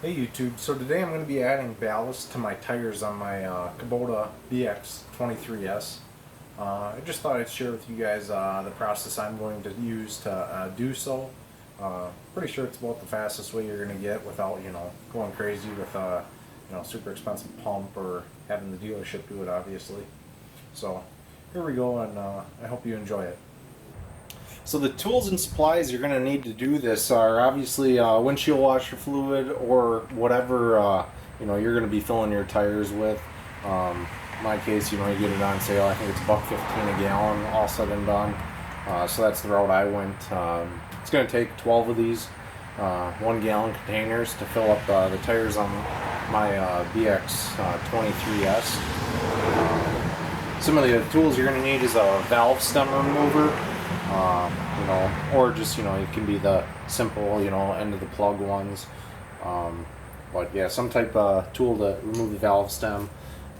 Hey YouTube, so today I'm going to be adding ballast to my tires on my Kubota BX23S. I just thought I'd share with you guys the process I'm going to use to do so. Pretty sure it's about the fastest way you're going to get without, going crazy with super expensive pump or having the dealership do it, obviously. So here we go, and I hope you enjoy it. So the tools and supplies you're going to need to do this are obviously windshield washer fluid or whatever you're going to be filling your tires with. In my case, you get it on sale. I think it's $1.15 a gallon, all said and done. So that's the route I went. It's going to take 12 of these 1-gallon containers to fill up the tires on my BX23S. Some of the tools you're going to need is a valve stem remover. Or just, it can be the simple, end of the plug ones. But yeah, some type of tool to remove the valve stem.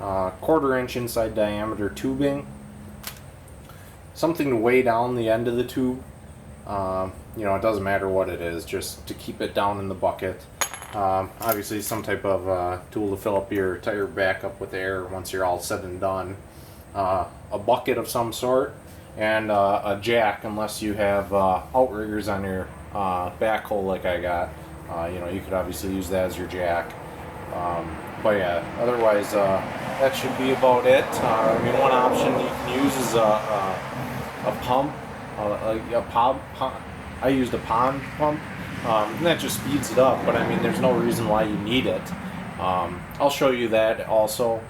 1/4 inch inside diameter tubing. Something to weigh down the end of the tube. It doesn't matter what it is, just to keep it down in the bucket. Obviously some type of tool to fill up your tire back up with air once you're all said and done. A bucket of some sort. And a jack, unless you have outriggers on your backhoe like I got. You could obviously use that as your jack. But yeah, otherwise that should be about it. One option you can use is a pump, I used a pond pump, and that just speeds it up. But there's no reason why you need it. I'll show you that also.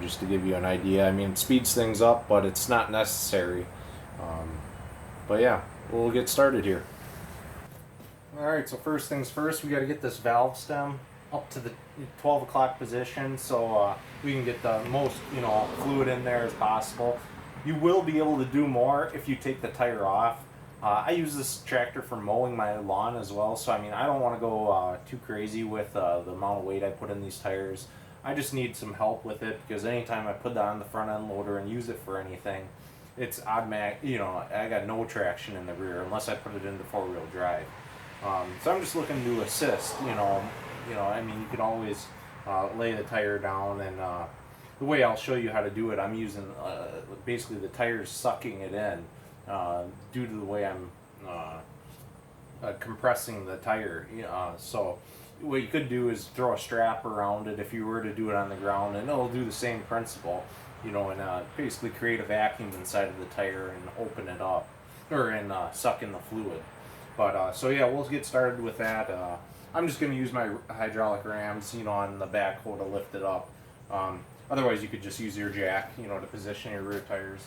Just to give you an idea. It speeds things up, but it's not necessary. But yeah, we'll get started here. Alright, so first things first, we got to get this valve stem up to the 12 o'clock position so we can get the most, fluid in there as possible. You will be able to do more if you take the tire off. I use this tractor for mowing my lawn as well, so I don't want to go too crazy with the amount of weight I put in these tires. I just need some help with it because anytime I put that on the front end loader and use it for anything, it's automatic. I got no traction in the rear unless I put it into 4-wheel drive. So I'm just looking to assist. You can always lay the tire down, and the way I'll show you how to do it, I'm using basically the tires sucking it in due to the way I'm compressing the tire. So what you could do is throw a strap around it if you were to do it on the ground, and it'll do the same principle, and basically create a vacuum inside of the tire and open it up, and suck in the fluid. But so yeah, we'll get started with that. I'm just going to use my hydraulic rams, on the backhoe to lift it up. Otherwise, you could just use your jack, to position your rear tires.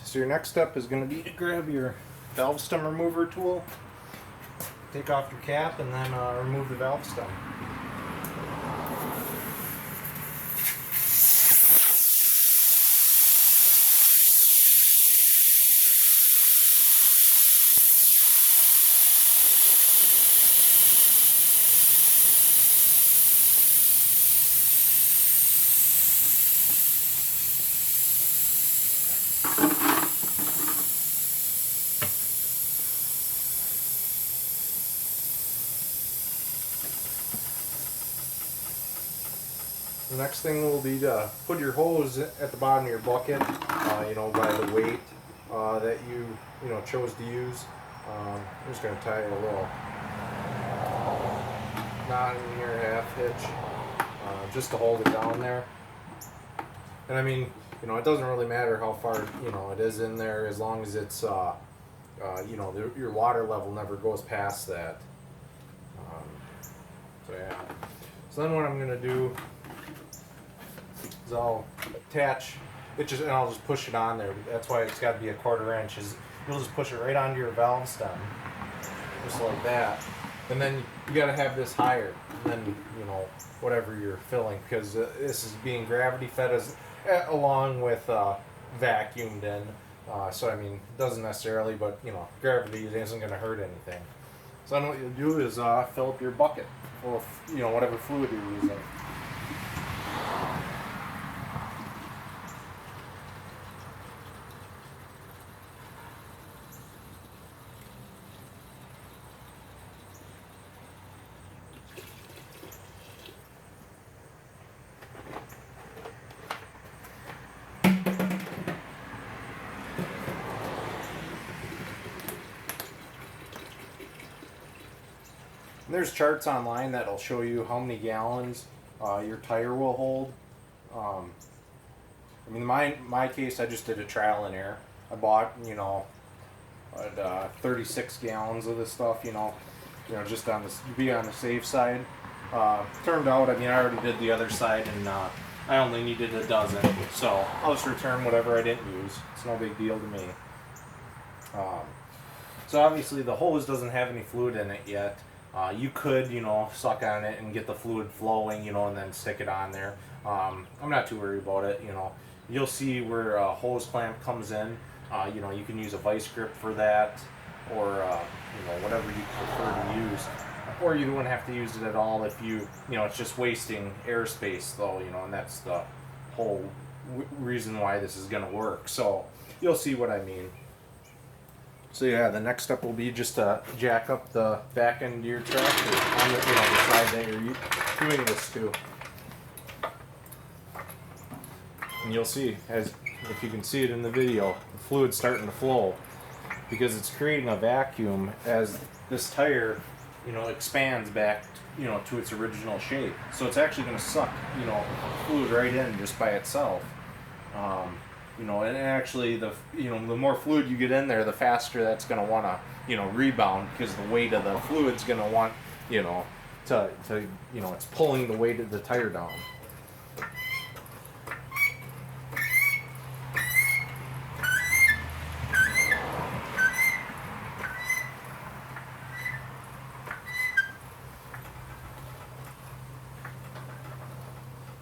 So your next step is going to be to grab your valve stem remover tool, take off your cap, and then remove the valve stem. The next thing will be to put your hose at the bottom of your bucket, by the weight that you chose to use. I'm just going to tie a little knot in here, half hitch, just to hold it down there. And you know, it doesn't really matter how far, you know, it is in there, as long as it's you know, your water level never goes past that. So yeah. So then what I'm gonna do is I'll attach it, and I'll just push it on there. That's why it's got to be a 1/4 inch. You'll just push it right onto your valve stem, just like that. And then you got to have this higher than, you know, whatever you're filling, because this is being gravity fed along with vacuumed in. So I mean, it doesn't necessarily, but you know, gravity isn't going to hurt anything. So then what you'll do is fill up your bucket full of, you know, whatever fluid you're using. There's charts online that'll show you how many gallons your tire will hold. I mean, in my case, I just did a trial and error. I bought, you know, 36 gallons of this stuff, you know, just on this, be on the safe side. Turned out, I mean, I already did the other side, and I only needed a dozen, so I'll just return whatever I didn't use. It's no big deal to me. So obviously the hose doesn't have any fluid in it yet. You could, you know, suck on it and get the fluid flowing, you know, and then stick it on there. I'm not too worried about it, you know. You'll see where a hose clamp comes in. You know, you can use a vice grip for that, or, you know, whatever you prefer to use. Or you wouldn't have to use it at all if you know, it's just wasting airspace, though, you know, and that's the whole reason why this is going to work. So you'll see what I mean. So yeah, the next step will be just to jack up the back end of your tractor on the, you know, the side that you're doing this to. And you'll see, as if you can see it in the video, the fluid's starting to flow because it's creating a vacuum as this tire, you know, expands back, you know, to its original shape. So it's actually going to suck, you know, fluid right in just by itself. You know, and actually, the more fluid you get in there, the faster that's going to want to, you know, rebound, because the weight of the fluid's going to want, you know, to you know, it's pulling the weight of the tire down.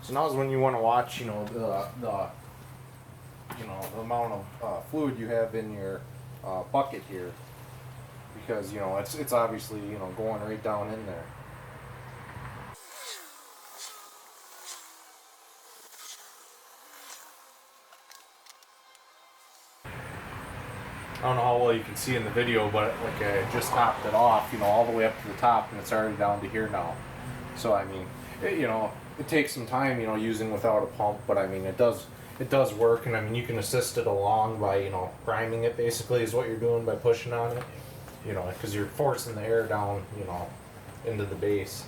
So now is when you want to watch, you know, the amount of fluid you have in your bucket here, because, you know, it's obviously, you know, going right down in there. I don't know how well you can see in the video, but like I just topped it off, you know, all the way up to the top, and it's already down to here now. So I mean, you know, it takes some time, you know, using without a pump, but I mean, it does work. And I mean, you can assist it along by, you know, priming it, basically is what you're doing by pushing on it, you know, because you're forcing the air down, you know, into the base.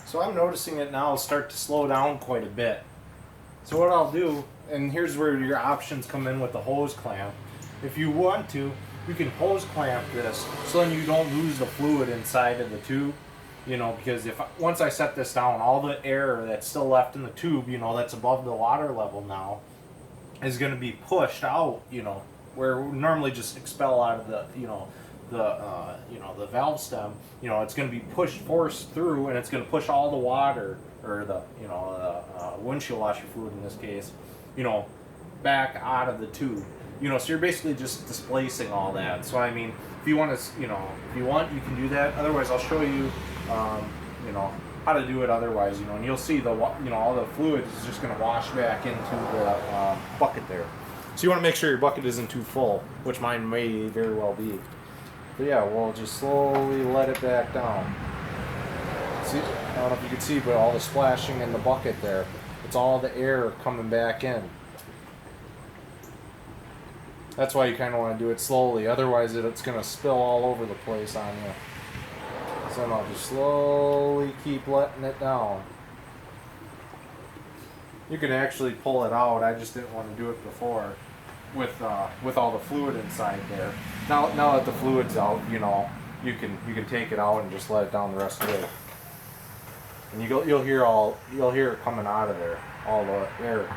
So I'm noticing it now start to slow down quite a bit. So what I'll do, and here's where your options come in with the hose clamp. If you want to, you can hose clamp this so then you don't lose the fluid inside of the tube. You know, because once I set this down, all the air that's still left in the tube, you know, that's above the water level now, is going to be pushed out, you know, where we normally just expel out of the, you know, the valve stem, you know, it's going to be forced through, and it's going to push all the water, or the, you know, windshield washer fluid in this case, you know, back out of the tube. so you're basically just displacing all that. So I mean, if you want to, if you want, you can do that. Otherwise, I'll show you, how to do it otherwise, and you'll see all the fluid is just going to wash back into the bucket there. So you want to make sure your bucket isn't too full, which mine may very well be. But yeah, we'll just slowly let it back down. See, I don't know if you can see, but all the splashing in the bucket there, it's all the air coming back in. That's why you kind of want to do it slowly, otherwise it's going to spill all over the place on you. So then I'll just slowly keep letting it down. You can actually pull it out, I just didn't want to do it before with all the fluid inside there. Now that the fluid's out, you can take it out and just let it down the rest of the way. And you'll hear it coming out of there, all the air.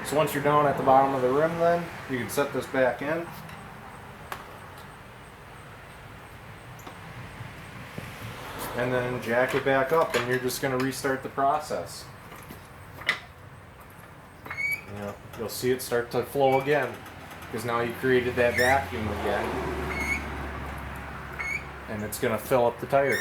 So once you're down at the bottom of the rim, then you can set this back in. And then jack it back up, and you're just going to restart the process. You'll see it start to flow again, because now you created that vacuum again, and it's going to fill up the tire.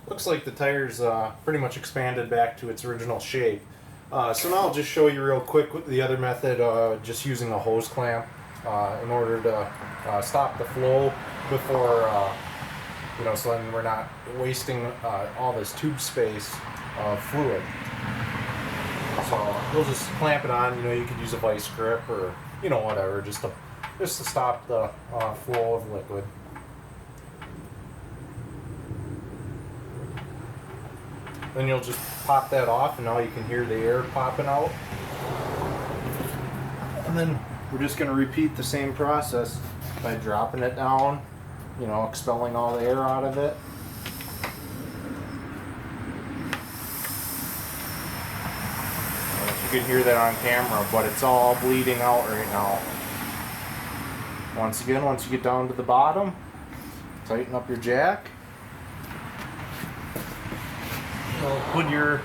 Looks like the tire's pretty much expanded back to its original shape. So now I'll just show you real quick with the other method, just using a hose clamp in order to stop the flow before, so then we're not wasting all this tube space of fluid. So we'll just clamp it on. You could use a vice grip or whatever, just to stop the flow of liquid. Then you'll just pop that off, and now you can hear the air popping out. And then we're just going to repeat the same process by dropping it down, expelling all the air out of it. You can hear that on camera, but it's all bleeding out right now. Once again, once you get down to the bottom, tighten up your jack. Put your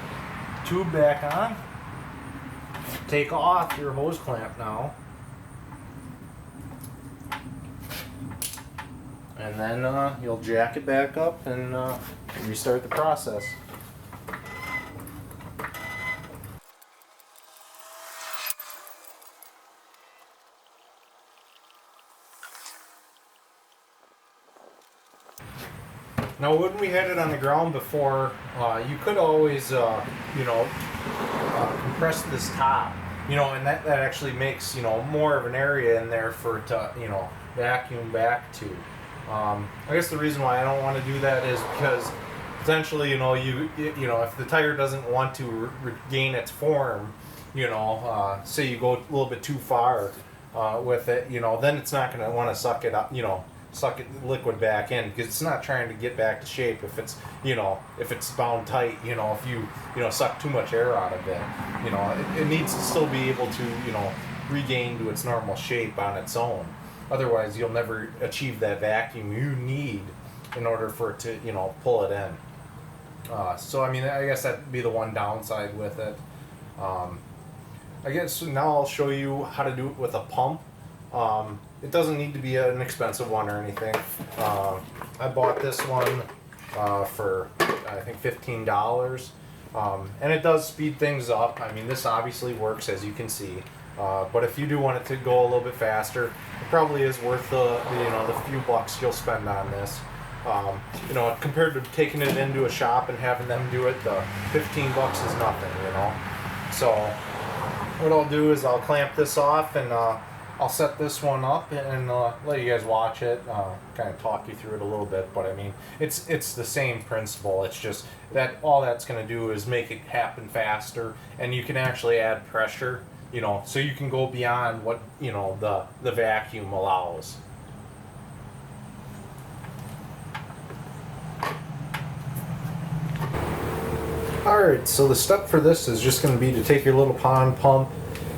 tube back on. Take off your hose clamp now. And then you'll jack it back up and restart the process. Now, when we had it on the ground before, you could always, compress this top, and that actually makes, more of an area in there for it to, vacuum back to. I guess the reason why I don't want to do that is because potentially, if the tire doesn't want to regain its form, say you go a little bit too far with it, then it's not going to want to suck it up, suck liquid back in, because it's not trying to get back to shape if it's if it's bound tight. If you suck too much air out of it, it needs to still be able to regain to its normal shape on its own. Otherwise you'll never achieve that vacuum you need in order for it to pull it in. So I guess that'd be the one downside with it. I guess now I'll show you how to do it with a pump. It doesn't need to be an expensive one or anything. I bought this one for I think $15, and it does speed things up. This obviously works, as you can see, but if you do want it to go a little bit faster, it probably is worth the few bucks you'll spend on this. Compared to taking it into a shop and having them do it, the $15 is nothing. So what I'll do is I'll clamp this off, and I'll set this one up and let you guys watch it, kind of talk you through it a little bit. But I mean, it's the same principle. It's just that all that's going to do is make it happen faster, and you can actually add pressure, you know, so you can go beyond what, you know, the vacuum allows. Alright, so the step for this is just going to be to take your little pond pump,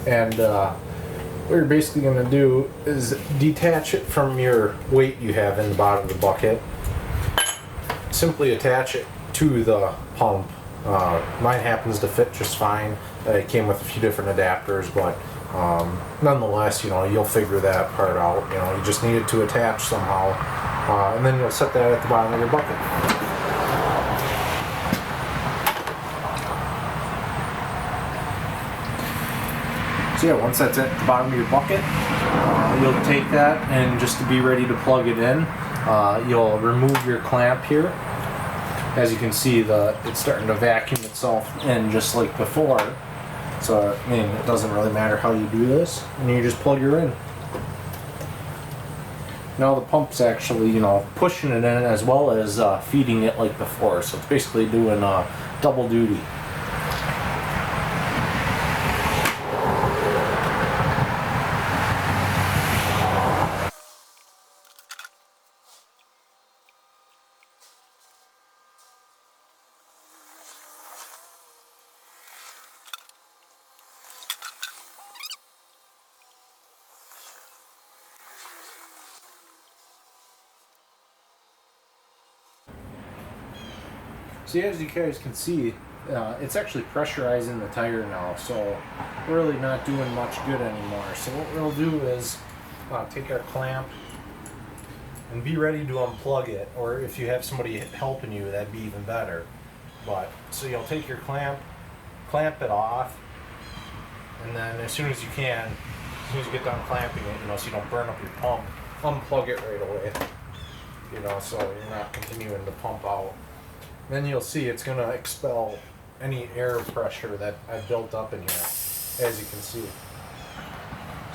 and what you're basically going to do is detach it from your weight you have in the bottom of the bucket. Simply attach it to the pump. Mine happens to fit just fine. It came with a few different adapters, but nonetheless, you know, you'll figure that part out. You know, you just need it to attach somehow, and then you'll set that at the bottom of your bucket. So yeah, once that's at the bottom of your bucket, you'll take that, and just to be ready to plug it in, you'll remove your clamp here. As you can see, it's starting to vacuum itself in just like before. So I mean, it doesn't really matter how you do this, and you just plug her in. Now the pump's actually, you know, pushing it in as well as feeding it like before. So it's basically doing double duty. See, as you guys can see, it's actually pressurizing the tire now, so we're really not doing much good anymore. So what we'll do is take our clamp and be ready to unplug it, or if you have somebody helping you, that'd be even better. But so you'll take your clamp it off, and then as soon as you can, as soon as you get done clamping it, you know, so you don't burn up your pump, unplug it right away, you know, so you're not continuing to pump out. Then you'll see it's going to expel any air pressure that I've built up in here, as you can see.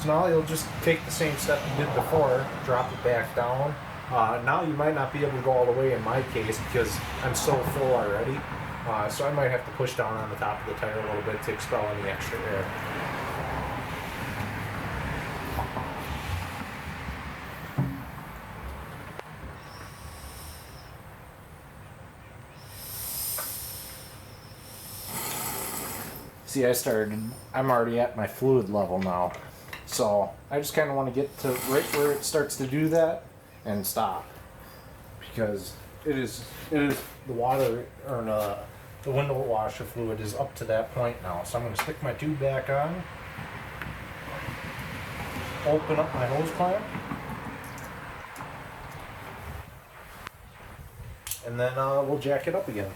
So now you'll just take the same step you did before, drop it back down. Now you might not be able to go all the way in my case because I'm so full already. So I might have to push down on the top of the tire a little bit to expel any extra air. See, I'm already at my fluid level now. So I just kind of want to get to right where it starts to do that and stop. Because it is the water, or the window washer fluid is up to that point now. So I'm going to stick my tube back on, open up my hose clamp, and then we'll jack it up again.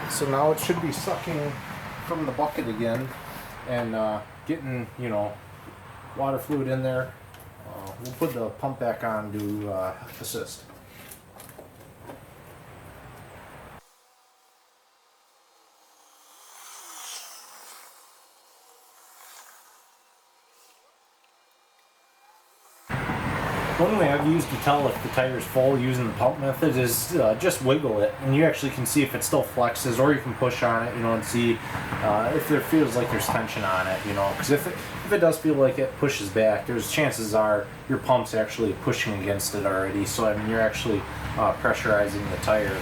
So now it should be sucking from the bucket again and getting, you know, water fluid in there. We'll put the pump back on to assist. One way I've used to tell if the tire is full using the pump method is just wiggle it, and you actually can see if it still flexes, or you can push on it, you know, and see if there feels like there's tension on it, you know, because if it does feel like it pushes back, there's chances are your pump's actually pushing against it already. So I mean, you're actually pressurizing the tire,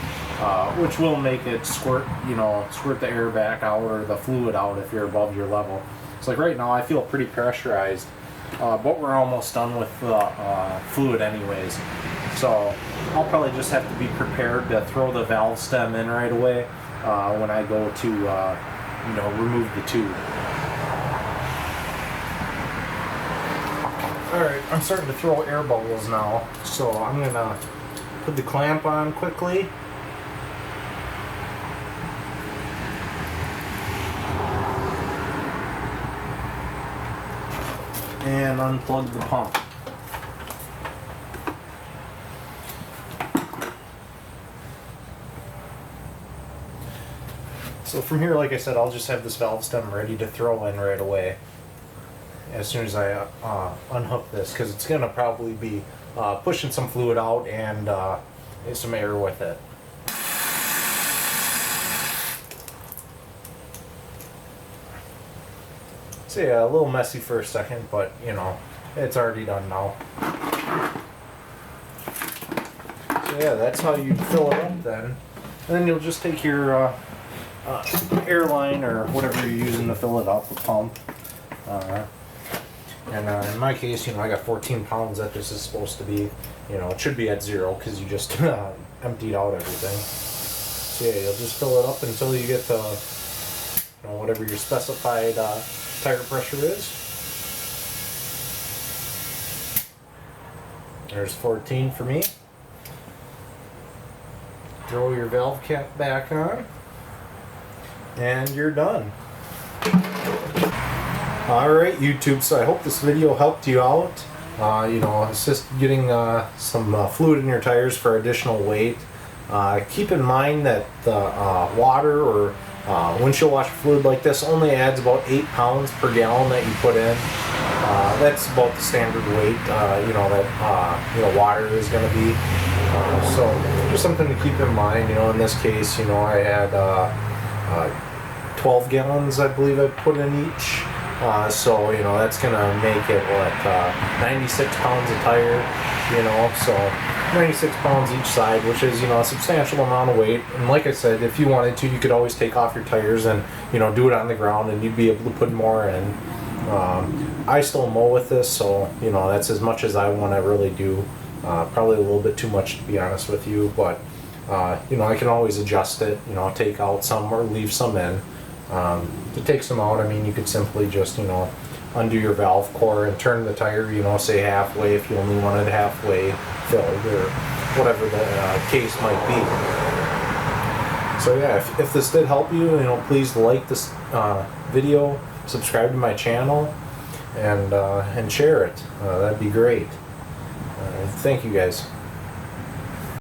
which will make it squirt the air back out or the fluid out if you're above your level. So like right now, I feel pretty pressurized. But we're almost done with the fluid anyways. So I'll probably just have to be prepared to throw the valve stem in right away when I go to remove the tube. Alright, I'm starting to throw air bubbles now. So I'm going to put the clamp on quickly. and unplug the pump. So from here, like I said, I'll just have this valve stem ready to throw in right away as soon as I unhook this, because it's going to probably be pushing some fluid out and some air with it. So yeah, a little messy for a second, but you know, it's already done now. So yeah, that's how you fill it up then. And then you'll just take your airline or whatever you're using to fill it up, the pump. In my case, you know, I got 14 pounds that this is supposed to be. You know, it should be at 0 because you just emptied out everything. So yeah, you'll just fill it up until you get to, you know, whatever your specified tire pressure is. There's 14 for me. Throw your valve cap back on, and you're done. Alright YouTube, so I hope this video helped you out. You know, it's just getting some fluid in your tires for additional weight. Keep in mind that the water or windshield washer fluid like this only adds about 8 pounds per gallon that you put in. That's about the standard weight, you know, that you know, water is going to be. So just something to keep in mind. You know, in this case, you know, I had 12 gallons, I believe, I put in each. So, you know, that's going to make it, what, 96 pounds a tire, you know, so 96 pounds each side, which is, you know, a substantial amount of weight. And like I said, if you wanted to, you could always take off your tires and, you know, do it on the ground, and you'd be able to put more in. I still mow with this, so, you know, that's as much as I want to really do. Probably a little bit too much, to be honest with you, but, you know, I can always adjust it, you know, take out some or leave some in. To take some out, I mean, you could simply just, you know, undo your valve core and turn the tire, you know, say halfway if you only wanted halfway filled, or whatever the case might be. So yeah, if this did help you, you know, please like this video, subscribe to my channel, and share it. That'd be great. Thank you guys.